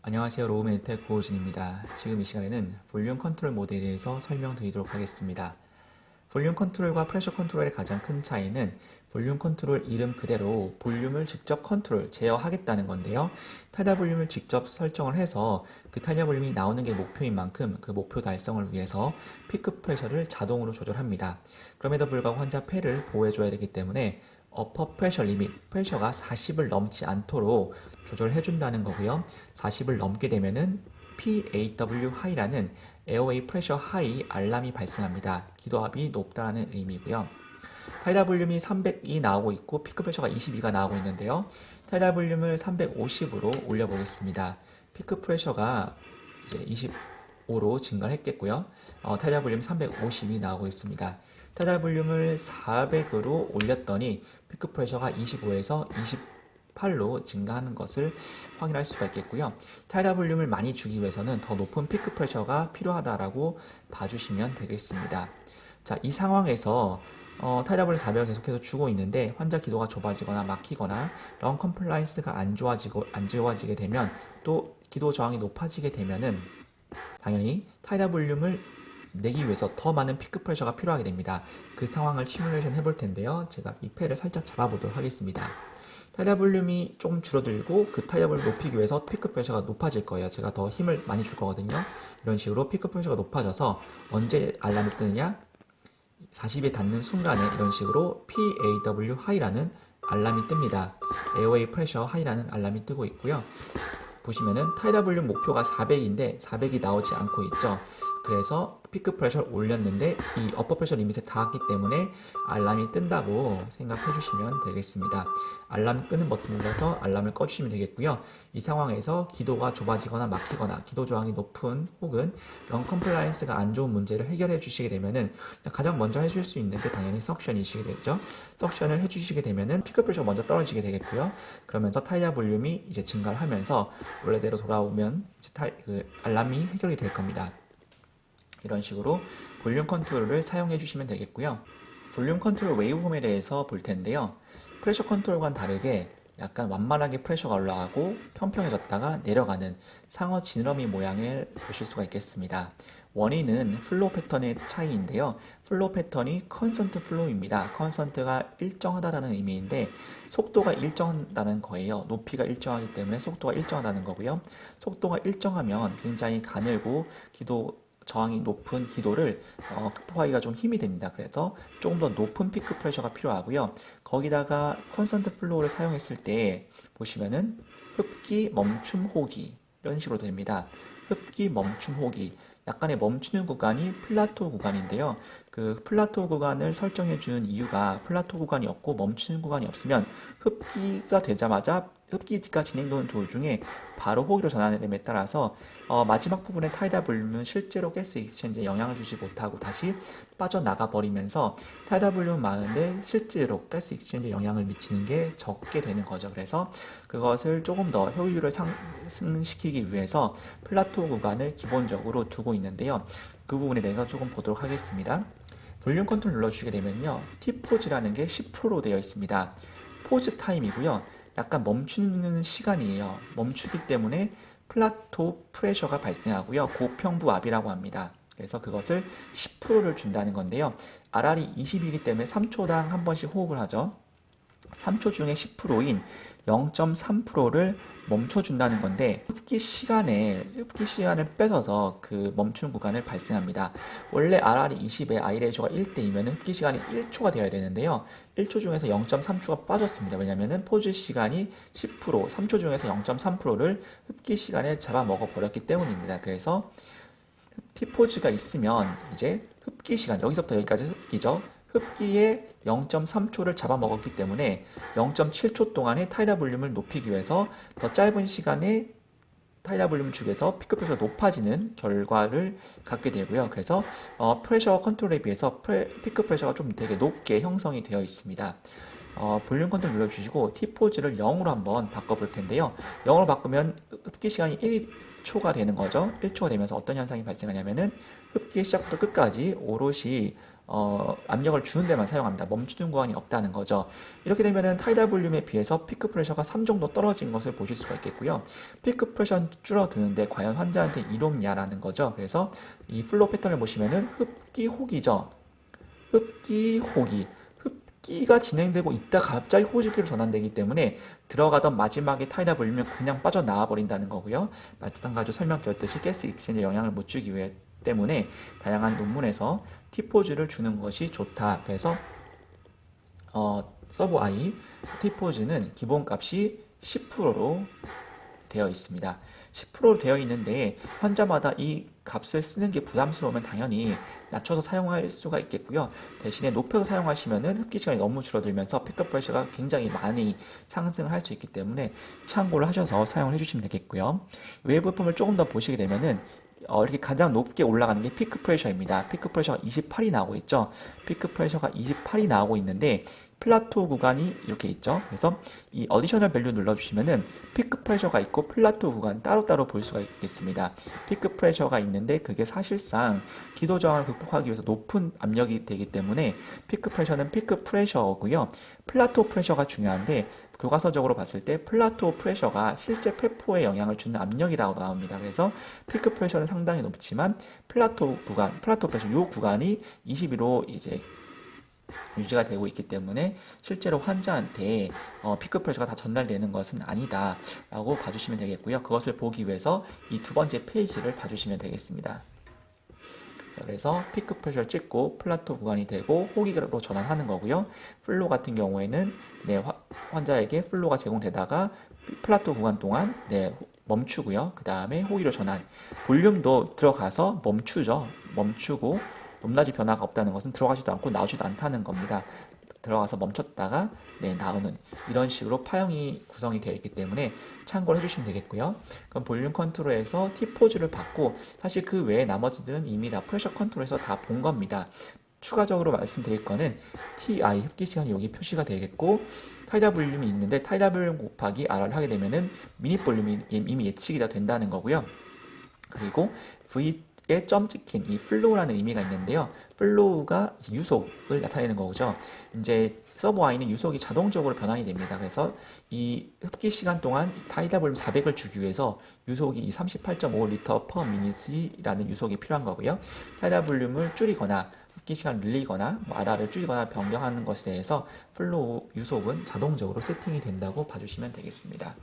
안녕하세요. 로우메이텍 고우진입니다. 지금 이 시간에는 볼륨 컨트롤 모드에 대해서 설명드리도록 하겠습니다. 볼륨 컨트롤과 프레셔 컨트롤의 가장 큰 차이는 볼륨 컨트롤 이름 그대로 볼륨을 직접 컨트롤, 제어하겠다는 건데요. 타이달 볼륨을 직접 설정을 해서 그 타이달 볼륨이 나오는 게 목표인 만큼 그 목표 달성을 위해서 피크 프레셔를 자동으로 조절합니다. 그럼에도 불구하고 환자 폐를 보호해줘야 되기 때문에 어퍼 프레셔 리밋, 프레셔가 40을 넘지 않도록 조절해준다는 거고요. 40을 넘게 되면은 PAW 하이라는 에어웨이 프레셔 하이 알람이 발생합니다. 기도압이 높다는 의미고요. 타이달 볼륨이 300이 나오고 있고 피크 프레셔가 22가 나오고 있는데요. 타이달 볼륨을 350으로 올려보겠습니다. 피크 프레셔가 이제 25로 증가를 했겠고요. 타이달 볼륨 350이 나오고 있습니다. 타이달 볼륨을 400으로 올렸더니 피크 프레셔가 25에서 28로 증가하는 것을 확인할 수가 있겠고요. 타이달 볼륨을 많이 주기 위해서는 더 높은 피크 프레셔가 필요하다라고 봐주시면 되겠습니다. 자, 이 상황에서 타이달 볼륨 400을 계속해서 주고 있는데 환자 기도가 좁아지거나 막히거나 런 컴플라이언스가 안 좋아지게 되면 또 기도 저항이 높아지게 되면은 당연히 타이달 볼륨을 내기 위해서 더 많은 피크 프레셔가 필요하게 됩니다. 그 상황을 시뮬레이션 해볼 텐데요. 제가 이 폐를 살짝 잡아보도록 하겠습니다. 타이달 볼륨이 조금 줄어들고 그 타이달 볼륨을 높이기 위해서 피크 프레셔가 높아질 거예요. 제가 더 힘을 많이 줄 거거든요. 이런 식으로 피크 프레셔가 높아져서 언제 알람이 뜨느냐? 40에 닿는 순간에 이런 식으로 PAW 하이라는 알람이 뜹니다. 에어웨이 프레셔 하이라는 알람이 뜨고 있고요. 보시면은 타이달 볼륨 목표가 400인데 400이 나오지 않고 있죠. 그래서 피크 프레셔를 올렸는데 이 어퍼 프레셔 리밋에 닿았기 때문에 알람이 뜬다고 생각해 주시면 되겠습니다. 알람 끄는 버튼 눌러서 알람을 꺼주시면 되겠고요. 이 상황에서 기도가 좁아지거나 막히거나 기도 저항이 높은 혹은 런 컴플라이언스가 안 좋은 문제를 해결해 주시게 되면은 가장 먼저 해줄 수 있는 게 당연히 석션이시게 되죠. 석션을 해주시게 되면은 피크 프레셔가 먼저 떨어지게 되겠고요. 그러면서 타이달 볼륨이 이제 증가를 하면서 원래대로 돌아오면 이제 알람이 해결이 될 겁니다. 이런 식으로 볼륨 컨트롤을 사용해 주시면 되겠고요. 볼륨 컨트롤 웨이브폼에 대해서 볼 텐데요. 프레셔 컨트롤과는 다르게 약간 완만하게 프레셔가 올라가고 평평해졌다가 내려가는 상어 지느러미 모양을 보실 수가 있겠습니다. 원인은 플로우 패턴의 차이인데요. 플로우 패턴이 컨스턴트 플로우입니다. 컨스턴트가 일정하다는 의미인데 속도가 일정하다는 거예요. 높이가 일정하기 때문에 속도가 일정하다는 거고요. 속도가 일정하면 굉장히 가늘고 저항이 높은 기도를 극복하기가 좀 힘이 됩니다. 그래서 조금 더 높은 피크 프레셔가 필요하고요. 거기다가 컨스턴트 플로우를 사용했을 때 보시면은 흡기, 멈춤, 호기 이런 식으로 됩니다. 흡기, 멈춤, 호기 약간의 멈추는 구간이 플라토 구간인데요. 그 플라토 구간을 설정해 주는 이유가 플라토 구간이 없고 멈추는 구간이 없으면 흡기가 되자마자 흡기가 진행되는 도중에 바로 호기로 전환됨에 따라서 마지막 부분의 타이달 볼륨은 실제로 가스 익스체인지에 영향을 주지 못하고 다시 빠져나가 버리면서 타이달 볼륨은 많은데 실제로 가스 익스체인지에 영향을 미치는 게 적게 되는 거죠. 그래서 그것을 조금 더 효율을 상승시키기 위해서 플라토 구간을 기본적으로 두고 있는데요. 그 부분에 대해서 조금 보도록 하겠습니다. 볼륨 컨트롤 눌러주시게 되면요. T포즈라는 게 10%로 되어 있습니다. 포즈 타임이고요. 약간 멈추는 시간이에요. 멈추기 때문에 플라토 프레셔가 발생하고요. 고평부압이라고 합니다. 그래서 그것을 10%를 준다는 건데요. RR이 20이기 때문에 3초당 한 번씩 호흡을 하죠. 3초 중에 10%인 0.3%를 멈춰준다는 건데 흡기 시간을 뺏어서 그 멈춘 구간을 발생합니다. 원래 RR이 20에 I 레이셔가 1대이면 흡기 시간이 1초가 되어야 되는데요. 1초 중에서 0.3초가 빠졌습니다. 왜냐하면 포즈 시간이 10%, 3초 중에서 0.3%를 흡기 시간에 잡아먹어 버렸기 때문입니다. 그래서 T포즈가 있으면 이제 흡기 시간, 여기서부터 여기까지 흡기죠. 흡기에 0.3초를 잡아먹었기 때문에 0.7초 동안의 타이달 볼륨을 높이기 위해서 더 짧은 시간에 타이달 볼륨을 주기 위해서 피크 프레셔가 높아지는 결과를 갖게 되고요. 그래서 프레셔 컨트롤에 비해서 피크 프레셔가 좀 되게 높게 형성이 되어 있습니다. 볼륨 컨트롤 눌러주시고 T포즈를 0으로 한번 바꿔볼 텐데요. 0으로 바꾸면 흡기 시간이 1초가 되는 거죠. 1초가 되면서 어떤 현상이 발생하냐면은 흡기 시작부터 끝까지 오롯이 압력을 주는 데만 사용합니다. 멈추는 구간이 없다는 거죠. 이렇게 되면은 타이달 볼륨에 비해서 피크 프레셔가 3 정도 떨어진 것을 보실 수가 있겠고요. 피크 프레셔는 줄어드는데 과연 환자한테 이롭냐라는 거죠. 그래서 이 플로우 패턴을 보시면은 흡기 호기죠. 흡기 호기. 흡기가 진행되고 있다 갑자기 호흡기로 전환되기 때문에 들어가던 마지막에 타이달 볼륨은 그냥 빠져나와 버린다는 거고요. 마찬가지로 설명드렸듯이 가스 익스체인지에 영향을 못 주기 위해 때문에 다양한 논문에서 T포즈를 주는 것이 좋다. 그래서 서브 I T포즈는 기본값이 10%로 되어 있습니다. 10%로 되어 있는데 환자마다 이 값을 쓰는 게 부담스러우면 당연히 낮춰서 사용할 수가 있겠고요. 대신에 높여서 사용하시면은 흡기 시간이 너무 줄어들면서 픽업 프레셔가 굉장히 많이 상승할 수 있기 때문에 참고를 하셔서 사용을 해주시면 되겠고요. 외부 부품을 조금 더 보시게 되면은 이렇게 가장 높게 올라가는 게 피크 프레셔입니다. 피크 프레셔가 28이 나오고 있죠. 피크 프레셔가 28이 나오고 있는데 플라토 구간이 이렇게 있죠. 그래서 이 어디셔널 밸류 눌러주시면은 피크 프레셔가 있고 플라토 구간 따로따로 볼 수가 있겠습니다. 피크 프레셔가 있는데 그게 사실상 기도 저항을 극복하기 위해서 높은 압력이 되기 때문에 피크 프레셔는 피크 프레셔고요. 플라토 프레셔가 중요한데 교과서적으로 봤을 때 플라토 프레셔가 실제 폐포에 영향을 주는 압력이라고 나옵니다. 그래서 피크 프레셔는 상당히 높지만 플라토 구간, 플라토 프레셔 이 구간이 22로 이제 유지가 되고 있기 때문에 실제로 환자한테 피크 프레셔가 다 전달되는 것은 아니다 라고 봐주시면 되겠고요. 그것을 보기 위해서 이 두 번째 페이지를 봐주시면 되겠습니다. 그래서 피크 프레셔를 찍고 플라토 구간이 되고 호기로 전환하는 거고요. 플로 같은 경우에는 환자에게 플로가 제공되다가 플라토 구간 동안 멈추고요. 그 다음에 호기로 전환. 볼륨도 들어가서 멈추죠. 멈추고 높낮이 변화가 없다는 것은 들어가지도 않고 나오지도 않다는 겁니다. 들어가서 멈췄다가 나오는 이런 식으로 파형이 구성이 되어 있기 때문에 참고를 해주시면 되겠고요. 그럼 볼륨 컨트롤에서 T포즈를 받고 사실 그 외에 나머지들은 이미 다 프레셔 컨트롤에서 다 본 겁니다. 추가적으로 말씀드릴 거는 TI 흡기 시간이 여기 표시가 되겠고 타이달 볼륨이 있는데 타이달 볼륨 곱하기 R을 하게 되면은 미닛 볼륨이 이미 예측이 다 된다는 거고요. 그리고 V에 점 찍힌 이 플로우라는 의미가 있는데요. 플로우가 유속을 나타내는 거죠. 이제 서브 I는 유속이 자동적으로 변환이 됩니다. 그래서 이 흡기 시간 동안 타이달 볼륨 400을 주기 위해서 유속이 38.5L per minute이라는 유속이 필요한 거고요. 타이달 볼륨을 줄이거나 흡기 시간을 늘리거나 RR을 줄이거나 변경하는 것에 대해서 플로우 유속은 자동적으로 세팅이 된다고 봐주시면 되겠습니다.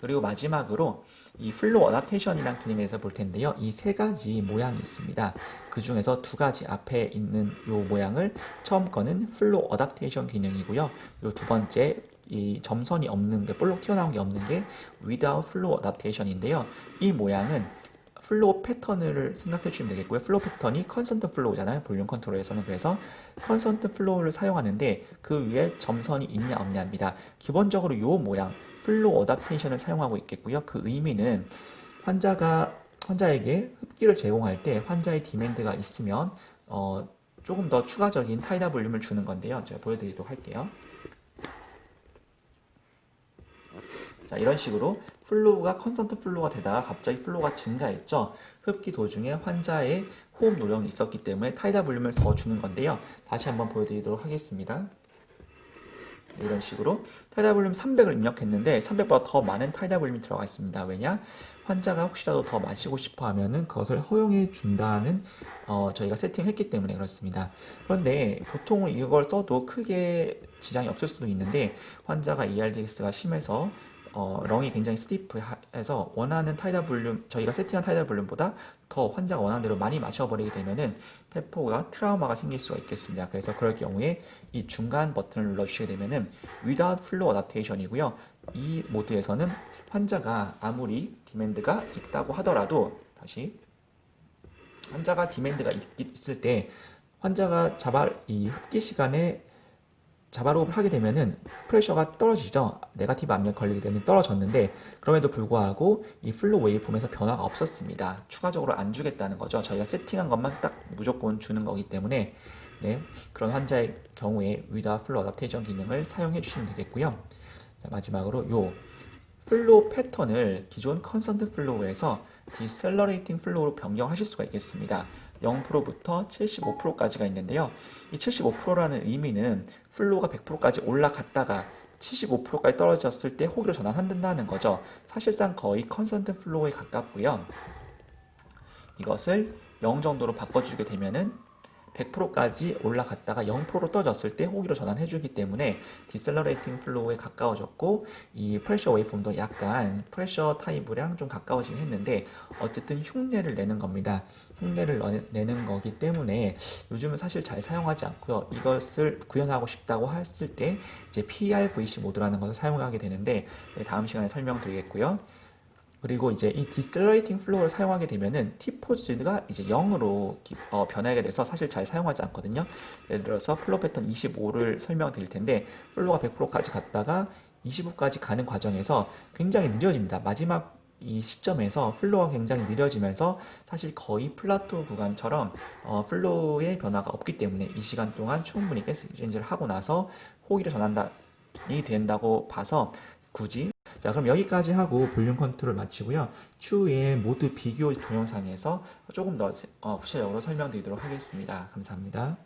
그리고 마지막으로 이 플로우 어댑테이션이라는 기능에서 볼 텐데요. 이 세 가지 모양이 있습니다. 그 중에서 두 가지 앞에 있는 이 모양을 처음 거는 플로우 어댑테이션 기능이고요. 이 두 번째 이 점선이 없는 게 볼록 튀어나온 게 없는 게 without flow adaptation인데요. 이 모양은 플로우 패턴을 생각해 주시면 되겠고요. 플로우 패턴이 컨스턴트 플로우잖아요. 볼륨 컨트롤에서는. 그래서 컨스턴트 플로우를 사용하는데 그 위에 점선이 있냐 없냐입니다. 기본적으로 이 모양 플로우 어댑테이션을 사용하고 있겠고요. 그 의미는 환자에게 흡기를 제공할 때 환자의 디맨드가 있으면 조금 더 추가적인 타이달 볼륨을 주는 건데요. 제가 보여드리도록 할게요. 자, 이런 식으로 플로우가 컨스턴트 플로우가 되다가 갑자기 플로우가 증가했죠. 흡기 도중에 환자의 호흡 노령이 있었기 때문에 타이달 볼륨을 더 주는 건데요. 다시 한번 보여드리도록 하겠습니다. 이런 식으로 타이달 볼륨 300을 입력했는데 300보다 더 많은 타이달 볼륨이 들어가 있습니다. 왜냐? 환자가 혹시라도 더 마시고 싶어 하면은 그것을 허용해 준다는 저희가 세팅했기 때문에 그렇습니다. 그런데 보통 이걸 써도 크게 지장이 없을 수도 있는데 환자가 ERDS가 심해서 렁이 굉장히 스티프해서 원하는 타이달 볼륨, 저희가 세팅한 타이달 볼륨보다 더 환자가 원하는 대로 많이 마셔버리게 되면은 폐포가 트라우마가 생길 수가 있겠습니다. 그래서 그럴 경우에 이 중간 버튼을 눌러주시게 되면은 without flow adaptation이고요. 이 모드에서는 환자가 아무리 디맨드가 있다고 하더라도 환자가 디맨드가 있을 때 환자가 이 흡기 시간에 자발호흡을 하게 되면은 프레셔가 떨어지죠. 네거티브 압력 걸리게 되면 떨어졌는데 그럼에도 불구하고 이 플로우 웨이브폼에서 변화가 없었습니다. 추가적으로 안 주겠다는 거죠. 저희가 세팅한 것만 딱 무조건 주는 거기 때문에 그런 환자의 경우에 without flow adaptation 기능을 사용해 주시면 되겠고요. 자, 마지막으로 요 플로우 패턴을 기존 컨스턴트 플로우에서 디셀러레이팅 플로우로 변경하실 수가 있겠습니다. 0%부터 75%까지가 있는데요. 이 75%라는 의미는 플로우가 100%까지 올라갔다가 75%까지 떨어졌을 때 호기로 전환한다는 거죠. 사실상 거의 컨스턴트 플로우에 가깝고요. 이것을 0 정도로 바꿔주게 되면은 100%까지 올라갔다가 0%로 떨어졌을 때 호기로 전환해주기 때문에 디셀러레이팅 플로우에 가까워졌고, 이 프레셔 웨이폼도 약간 프레셔 타입이랑 좀 가까워지긴 했는데 어쨌든 흉내를 내는 겁니다. 흉내를 내는 거기 때문에 요즘은 사실 잘 사용하지 않고요. 이것을 구현하고 싶다고 했을 때 이제 PRVC 모드라는 것을 사용하게 되는데, 다음 시간에 설명드리겠고요. 그리고 이제 이 디셀러레이팅 플로우를 사용하게 되면은 T포즈가 이제 0으로 변하게 돼서 사실 잘 사용하지 않거든요. 예를 들어서 플로우 패턴 25를 설명드릴 텐데, 플로우가 100%까지 갔다가 25까지 가는 과정에서 굉장히 느려집니다. 마지막 이 시점에서 플로우가 굉장히 느려지면서 사실 거의 플라토 구간처럼 플로우의 변화가 없기 때문에 이 시간 동안 충분히 가스 эк스체인지를 하고 나서 호기로 전환이 된다고 봐서 굳이. 자, 그럼 여기까지 하고 볼륨 컨트롤 마치고요. 추후에 모두 비교 동영상에서 조금 더 구체적으로 설명드리도록 하겠습니다. 감사합니다.